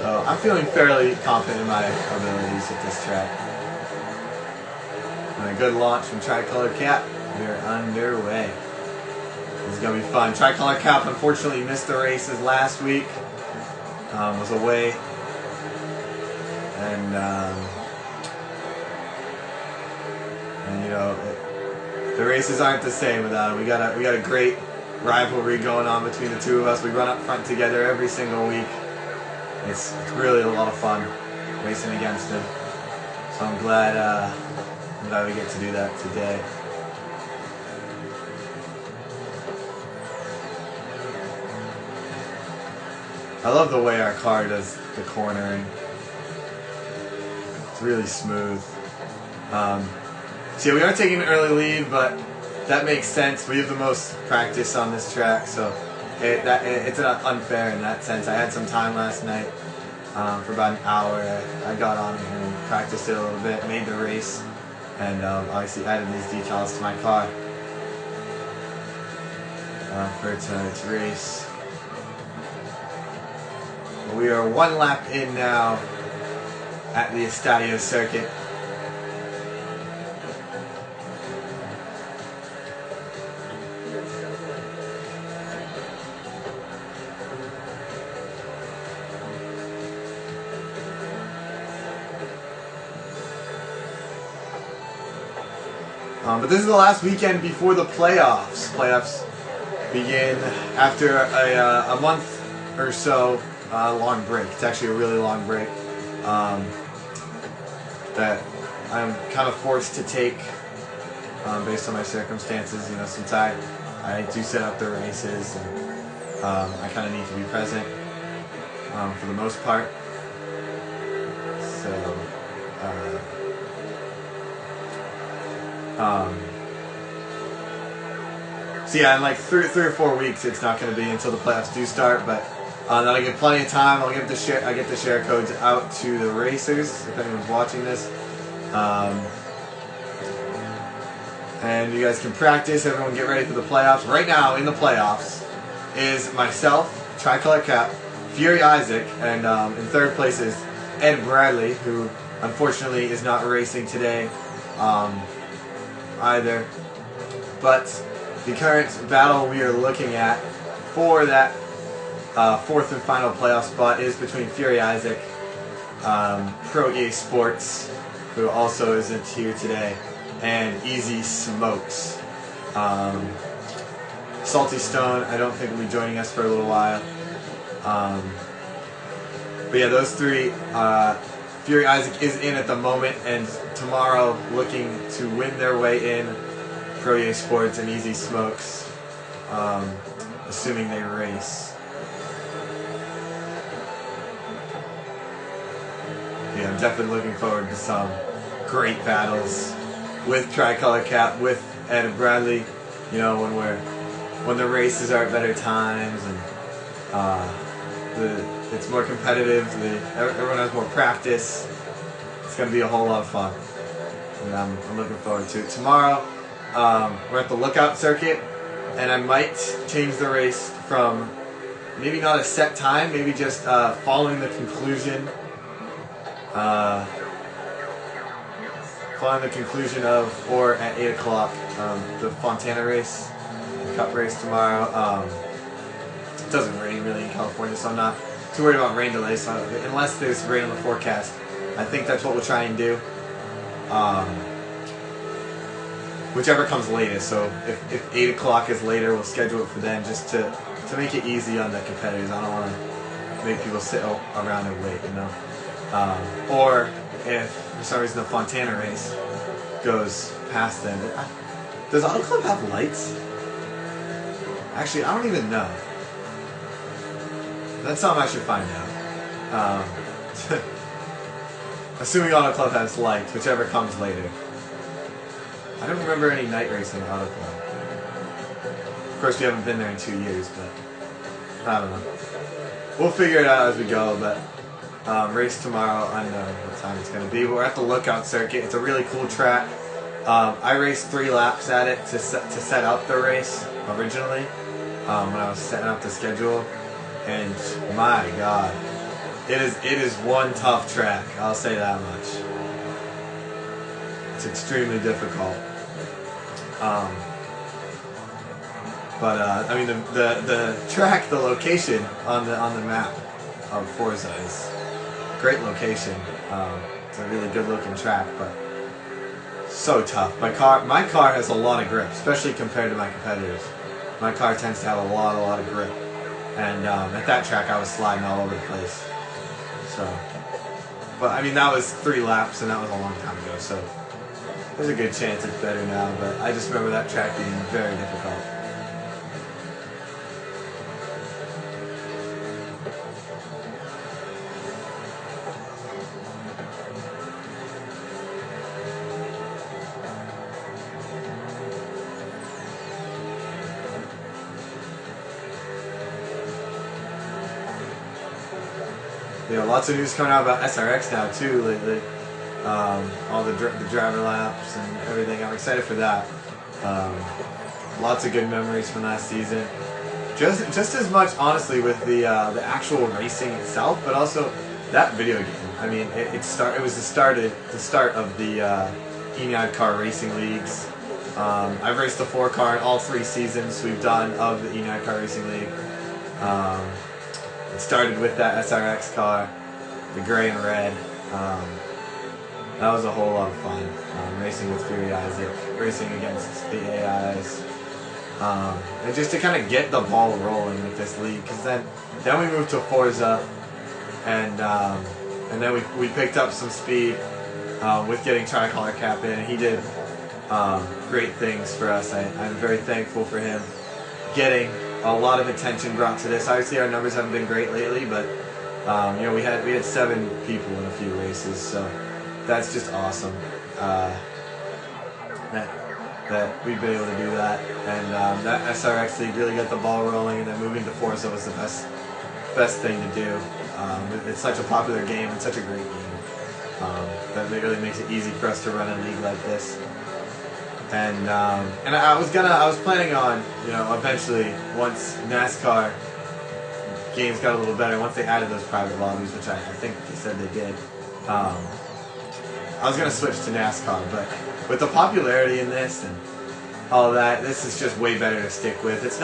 So I'm feeling fairly confident in my abilities at this track. And a good launch from Tricolor Cap. We're underway. This is going to be fun. Tricolor Cap unfortunately missed the races last week. Was away. And you know, the races aren't the same without him. We got a great rivalry going on between the two of us. We run up front together every single week. It's really a lot of fun racing against him. So I'm glad we get to do that today. I love the way our car does the cornering. It's really smooth. So yeah, we are taking an early lead, but that makes sense. We have the most practice on this track, so it's unfair in that sense. I had some time last night for about an hour. I got on and practiced it a little bit, made the race, and obviously added these decals to my car for tonight's race. We are one lap in now at the Estadio circuit. But this is the last weekend before the playoffs. Playoffs begin after a month or so long break. It's actually a really long break that I'm kind of forced to take based on my circumstances. You know, since I do set up the races, and I kind of need to be present for the most part. So yeah, in like three or 4 weeks, it's not going to be until the playoffs do start, but that'll give plenty of time. I get the share codes out to the racers if anyone's watching this, and you guys can practice. Everyone get ready for the playoffs. Right now in the playoffs is myself, Tricolor Cap, Fury Isaac, and in third place is Ed Bradley, who unfortunately is not racing today either. But the current battle we are looking at for that fourth and final playoff spot is between Fury Isaac, Pro EA Sports, who also isn't here today, and Easy Smokes. Salty Stone, I don't think will be joining us for a little while. But yeah, those three, Fury Isaac is in at the moment, and tomorrow looking to win their way in, Pro EA Sports and Easy Smokes, assuming they race. Yeah, I'm definitely looking forward to some great battles with Tricolor Cap, with Ed and Bradley. You know, when the races are at better times and it's more competitive. Everyone has more practice. It's gonna be a whole lot of fun, and I'm looking forward to it. Tomorrow, we're at the Lookout circuit, and I might change the race from maybe not a set time, maybe just following the conclusion. Following the conclusion of, or at 8 o'clock, the Fontana race, the Cup race tomorrow. It doesn't rain really in California, so I'm not too worried about rain delays. So unless there's rain in the forecast, I think that's what we'll try and do. Whichever comes latest. So if 8 o'clock is later, we'll schedule it for then, just to make it easy on the competitors. I don't want to make people sit around and wait, you know. Or if for some reason the Fontana race goes past then. Does Auto Club have lights? Actually, I don't even know. That's something I should find out. Assuming Auto Club has lights, whichever comes later. I don't remember any night racing at Auto Club. Of course, we haven't been there in 2 years, but I don't know. We'll figure it out as we go, but race tomorrow, I don't know what time it's going to be. We're at the Lookout circuit. It's a really cool track. I raced 3 laps at it to set up the race originally when I was setting up the schedule, and my God, It is one tough track. I'll say that much. It's extremely difficult. But I mean the track, the location on the map of Forza is a great location. It's a really good looking track, but so tough. My car has a lot of grip, especially compared to my competitors. My car tends to have a lot of grip, and at that track I was sliding all over the place. So, but I mean that was 3 laps, and that was a long time ago. So there's a good chance it's better now. But I just remember that track being very difficult. You know, lots of news coming out about SRX now too lately. All the driver laps and everything. I'm excited for that. Lots of good memories from last season. Just as much, honestly, with the actual racing itself, but also that video game. I mean, it was the start of the ENIAD car racing leagues. I've raced the 4 car in all 3 seasons we've done of the ENIAD car racing league. It started with that SRX car, the gray and red. That was a whole lot of fun. Racing with Fury Isaac, racing against the AIs. And just to kind of get the ball rolling with this league, because then we moved to Forza, and then we picked up some speed with getting Tricolor Cap in, and he did great things for us. I'm very thankful for him getting a lot of attention brought to this. Obviously our numbers haven't been great lately, but you know, we had 7 people in a few races, so that's just awesome. That we've been able to do that, and that SRX league really got the ball rolling, and then moving to Forza was the best thing to do. It's such a popular game and such a great game that it really makes it easy for us to run a league like this. And I was planning on, you know, eventually, once NASCAR games got a little better, once they added those private lobbies, which I think they said they did, I was gonna switch to NASCAR, but with the popularity in this and all that, this is just way better to stick with. It's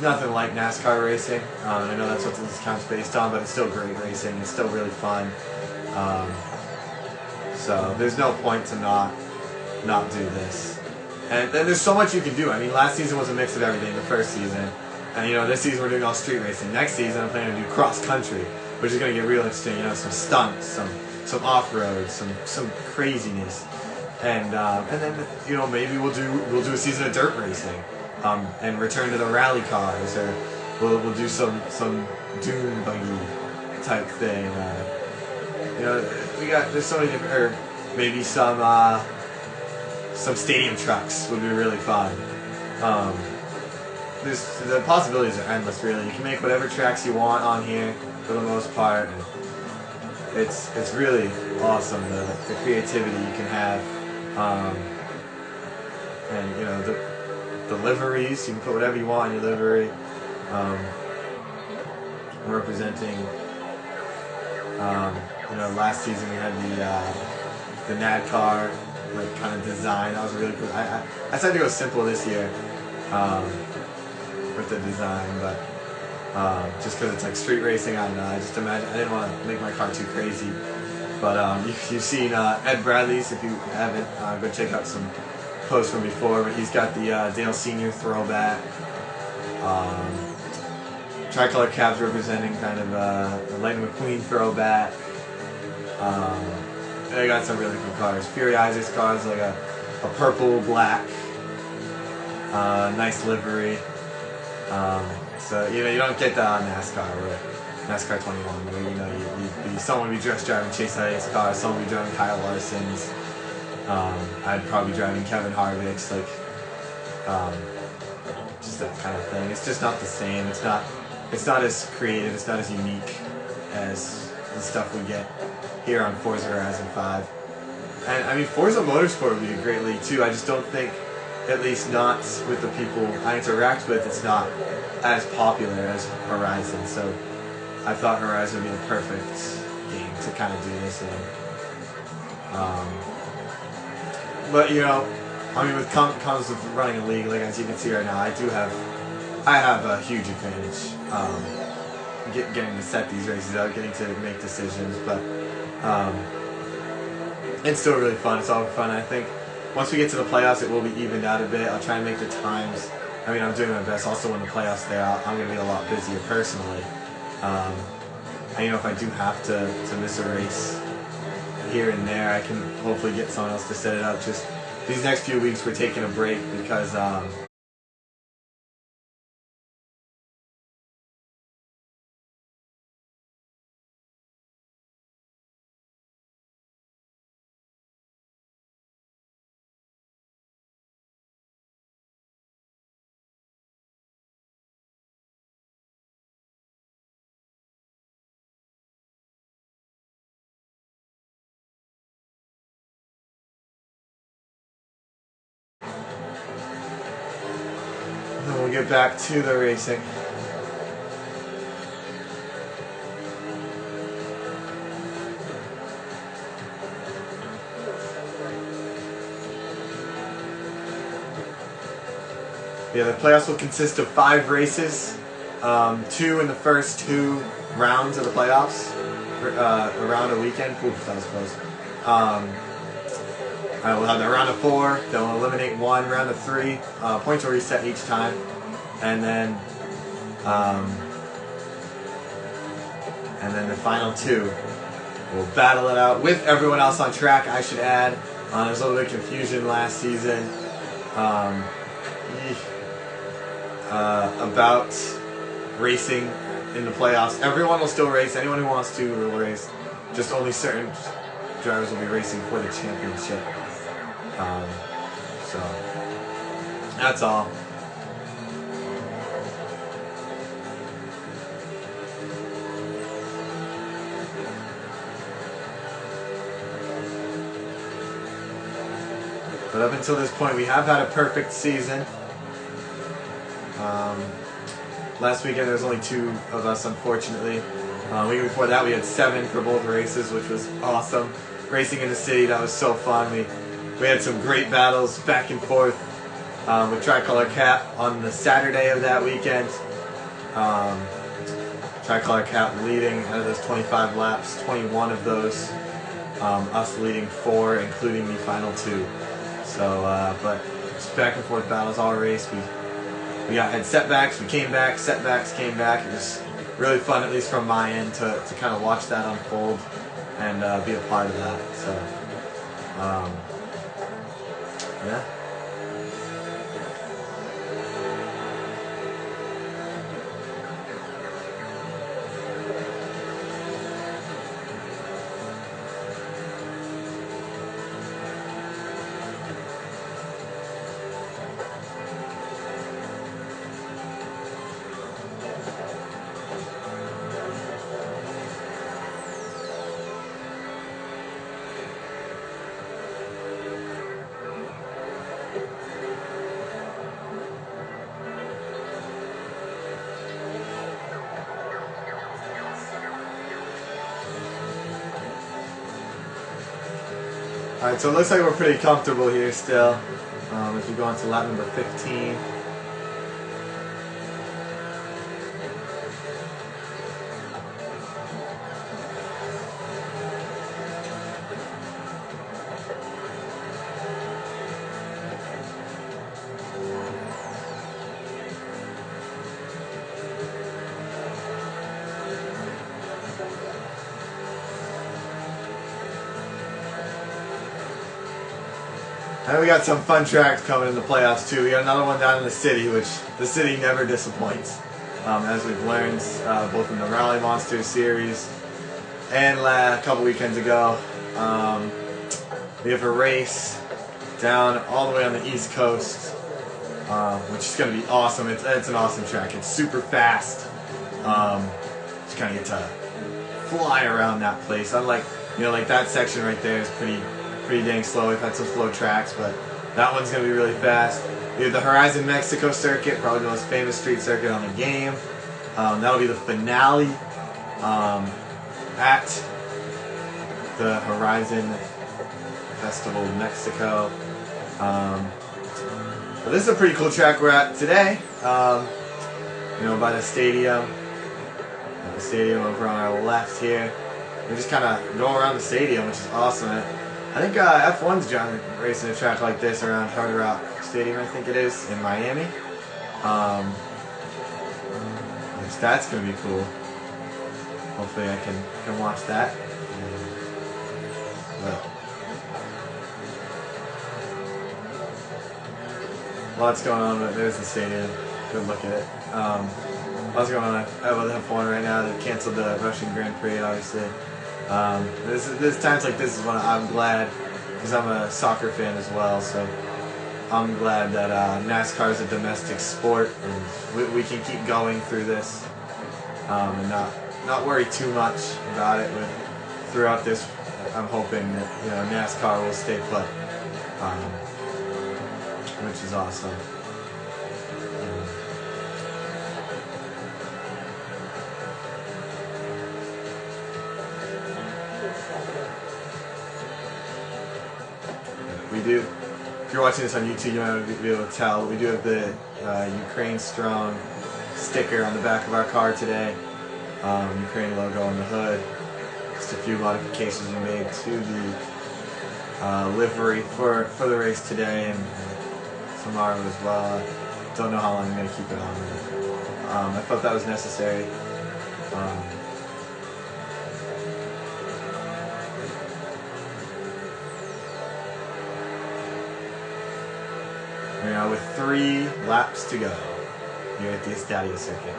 nothing like NASCAR racing. I know that's what this account's based on, but it's still great racing. It's still really fun. So there's no point to not do this. And then there's so much you can do. I mean, last season was a mix of everything, the first season. And, you know, this season we're doing all street racing. Next season I'm planning to do cross-country, which is going to get real interesting. You know, some stunts, some off-road, some craziness. And then, you know, maybe we'll do a season of dirt racing, and return to the rally cars, or we'll do some dune buggy type thing. You know, there's so many different, or maybe some stadium trucks would be really fun. The possibilities are endless, really. You can make whatever tracks you want on here for the most part, and it's really awesome the creativity you can have. And you know, the liveries, you can put whatever you want in your livery. Representing, you know, last season we had the NAD car, like, kind of design. That was really cool. I decided to go simple this year with the design, but just because it's like street racing, I don't know. I didn't want to make my car too crazy. But you've seen Ed Bradley's. If you haven't, go check out some posts from before. But he's got the Dale Sr. throwback. Tricolor Cabs representing kind of the Lightning McQueen throwback. They got some really cool cars. Fury Isaac's car is like a purple black, nice livery. So you know, you don't get that on NASCAR, where NASCAR 21, where, you know, someone would be just driving Chase Elliott's car, someone would be driving Kyle Larson's. I'd probably be driving Kevin Harvick's, like, just that kind of thing. It's just not the same. It's not as creative. It's not as unique as the stuff we get here on Forza Horizon 5. And I mean, Forza Motorsport would be a great league too. I just don't think, at least not with the people I interact with, it's not as popular as Horizon. So I thought Horizon would be the perfect game to kind of do this in. But you know, I mean, with comes with running a league, like as you can see right now, I have a huge advantage. Getting to set these races out, getting to make decisions, but it's still really fun. It's all fun. I think once we get to the playoffs, it will be evened out a bit. I'll try and make the times. I mean, I'm doing my best. Also, when the playoffs are there, I'm going to be a lot busier personally. And you know, if I do have to miss a race here and there, I can hopefully get someone else to set it up. Just these next few weeks, we're taking a break because then we'll get back to the racing. Yeah, the playoffs will consist of 5 races, 2 in the first 2 rounds of the playoffs, around a weekend. Oof, that was close. We'll have the round of 4, then we'll eliminate 1, round of 3. Points will reset each time, and then the final 2. We'll battle it out with everyone else on track, I should add. There's a little bit of confusion last season. About racing in the playoffs. Everyone will still race. Anyone who wants to will race. Just only certain drivers will be racing for the championship. So that's all. But up until this point, we have had a perfect season. Last weekend there was only 2 of us, unfortunately. Week before that we had 7 for both races, which was awesome. Racing in the city, that was so fun. We had some great battles back and forth with Tricolor Cap on the Saturday of that weekend. Tricolor Cap leading out of those 25 laps, 21 of those, us leading 4, including the final 2. So, but just back and forth battles all race. We had setbacks, we came back, setbacks, came back. It was really fun, at least from my end, to kind of watch that unfold and be a part of that. So, yeah. Alright, so it looks like we're pretty comfortable here still. As we go on to lap number 15. And we got some fun tracks coming in the playoffs too. We got another one down in the city, which the city never disappoints. As we've learned both in the Rally Monster series and a couple weekends ago. We have a race down all the way on the East Coast, which is going to be awesome. It's an awesome track. It's super fast. Just kind of get to fly around that place. Unlike, like that section right there is pretty dang slow. We've had some slow tracks, but that one's going to be really fast. We have the Horizon Mexico circuit, probably the most famous street circuit on the game. That'll be the finale at the Horizon Festival in Mexico. But this is a pretty cool track we're at today. You know, by the stadium. The stadium over on our left here. We just kind of go around the stadium, which is awesome. I think F1's racing a track like this around Hard Rock Stadium, I think it is, in Miami. That's going to be cool. Hopefully I can watch that. But lots going on, but there's the stadium. Good look at it. Lots going on with F1 right now. They canceled the Russian Grand Prix, obviously. This times like this is when I'm glad, because I'm a soccer fan as well, so I'm glad that NASCAR is a domestic sport and we can keep going through this and not worry too much about it. Throughout this, I'm hoping that NASCAR will stay put, which is awesome. We do. If you're watching this on YouTube, you might be able to tell. We do have the Ukraine Strong sticker on the back of our car today. Ukraine logo on the hood. Just a few modifications we made to the livery for the race today and tomorrow as well. I don't know how long I'm going to keep it on. I thought that was necessary. We're now with 3 laps to go here at the Estadio circuit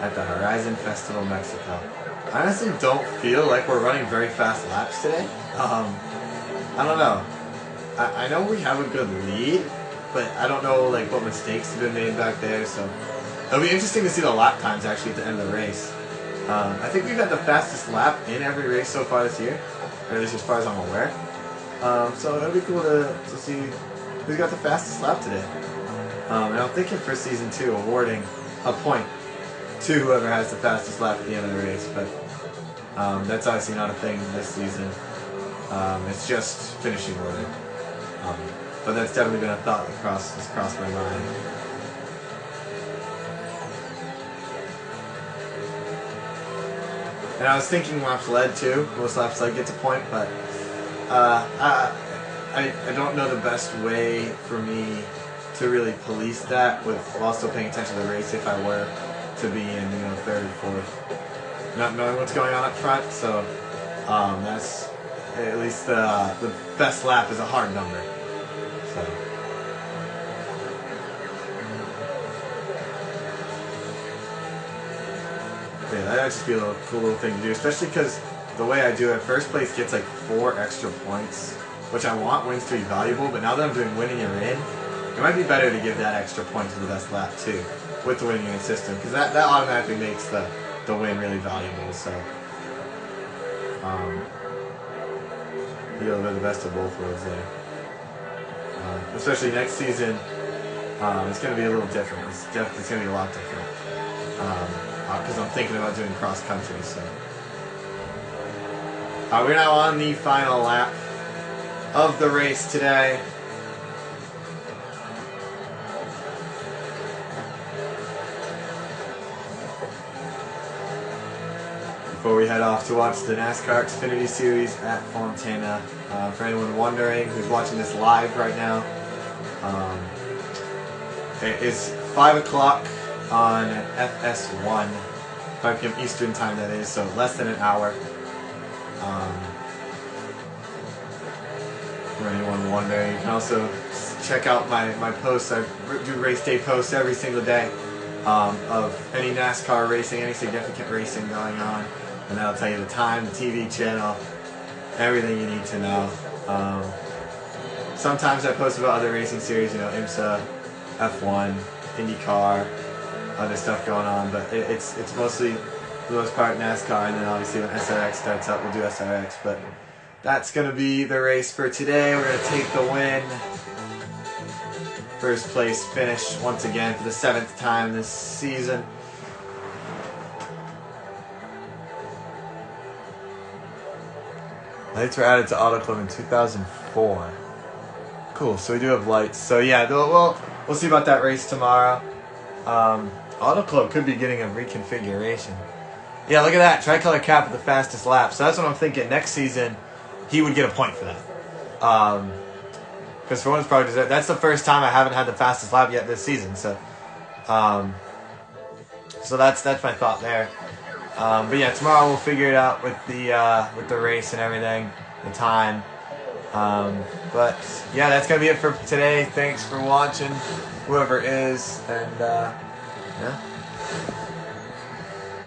at the Horizon Festival, Mexico. I honestly don't feel like we're running very fast laps today. I don't know. I know we have a good lead, but I don't know like what mistakes have been made back there. So it'll be interesting to see the lap times actually at the end of the race. I think we've had the fastest lap in every race so far this year, or at least as far as I'm aware. So it'll be cool to see who's got the fastest lap today. And I'm thinking for Season 2, awarding a point to whoever has the fastest lap at the end of the race. But that's obviously not a thing this season. It's just finishing order. But that's definitely been a thought that has crossed my mind. And I was thinking laps led too. Most laps led gets a point, but I don't know the best way for me to really police that while still paying attention to the race if I were to be in 3rd or 4th, not knowing what's going on up front. So that's at least the best lap is a hard number. So. Yeah, that'd just be a cool little thing to do, especially because the way I do it, first place gets like 4 extra points, which I want wins to be valuable, but now that I'm doing winning and in, it might be better to give that extra point to the best lap too, with the winning in system, because that automatically makes the win really valuable. So you get a little bit of the best of both worlds there. Especially next season, it's going to be a little different. It's going to be a lot different, because I'm thinking about doing cross country. So we're now on the final lap of the race today. Before we head off to watch the NASCAR Xfinity Series at Fontana. For anyone wondering who's watching this live right now, it is 5 o'clock on FS1, 5 p.m. Eastern time that is, so less than an hour. For anyone wondering, you can also check out my posts. I do race day posts every single day of any NASCAR racing, any significant racing going on. And that'll tell you the time, the TV channel, everything you need to know. Sometimes I post about other racing series, IMSA, F1, IndyCar, other stuff going on. But it's mostly, for the most part, NASCAR. And then obviously when SRX starts up, we'll do SRX. But that's going to be the race for today. We're going to take the win. First place finish once again for the 7th time this season. Lights were added to Auto Club in 2004. Cool, so we do have lights. So yeah, we'll see about that race tomorrow. Auto Club could be getting a reconfiguration. Yeah, look at that. Tricolor cap with the fastest lap. So that's what I'm thinking. Next season, he would get a point for that. Because for one, it's probably that's the first time I haven't had the fastest lap yet this season. So that's my thought there. But yeah, tomorrow we'll figure it out with the race and everything, the time. But yeah, that's gonna be it for today. Thanks for watching, whoever is, and yeah.